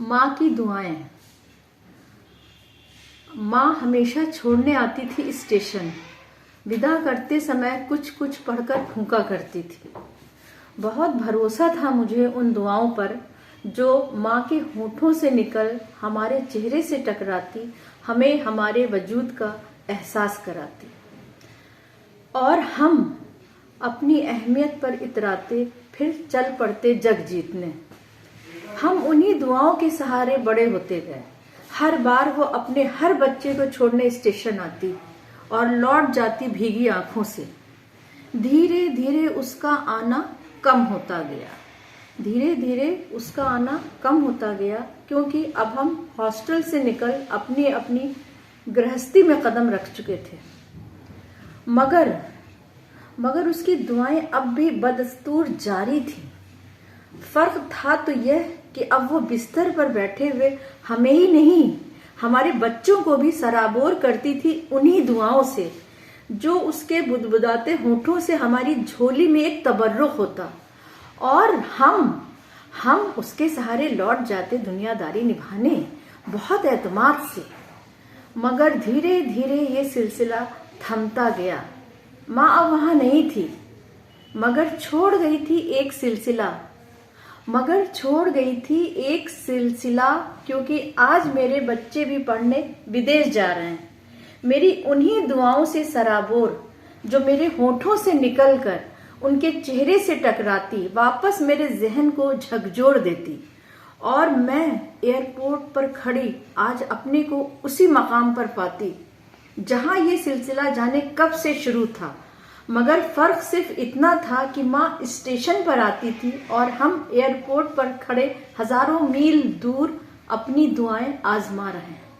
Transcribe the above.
माँ की दुआएं। माँ हमेशा छोड़ने आती थी स्टेशन। विदा करते समय कुछ कुछ पढ़कर फूंका करती थी। बहुत भरोसा था मुझे उन दुआओं पर जो माँ के होठों से निकल हमारे चेहरे से टकराती, हमें हमारे वजूद का एहसास कराती और हम अपनी अहमियत पर इतराते, फिर चल पड़ते जग जीतने। हम उन्हीं दुआओं के सहारे बड़े होते गए। हर बार वो अपने हर बच्चे को छोड़ने स्टेशन आती और लौट जाती भीगी आंखों से। धीरे धीरे उसका आना कम होता गया। धीरे धीरे उसका आना कम होता गया क्योंकि अब हम हॉस्टल से निकल अपनी अपनी गृहस्थी में कदम रख चुके थे। मगर उसकी दुआएं अब भी बदस्तूर जारी थी। फर्क था तो यह कि अब वो बिस्तर पर बैठे हुए हमें ही नहीं, हमारे बच्चों को भी सराबोर करती थी उन्हीं दुआओं से, जो उसके बुदबुदाते होठों से हमारी झोली में एक तबर्रुक होता और हम उसके सहारे लौट जाते दुनियादारी निभाने, बहुत एतमाद से। मगर धीरे धीरे ये सिलसिला थमता गया। माँ अब वहां नहीं थी, मगर छोड़ गई थी एक सिलसिला, क्योंकि आज मेरे बच्चे भी पढ़ने विदेश जा रहे हैं। मेरी उन्हीं दुआओं से सराबोर, जो मेरे होठों से निकलकर उनके चेहरे से टकराती, वापस मेरे जहन को झकझोर देती और मैं एयरपोर्ट पर खड़ी आज अपने को उसी मकाम पर पाती जहां ये सिलसिला जाने कब से शुरू था। मगर फर्क सिर्फ इतना था कि माँ स्टेशन पर आती थी और हम एयरपोर्ट पर खड़े हजारों मील दूर अपनी दुआएं आजमा रहे हैं।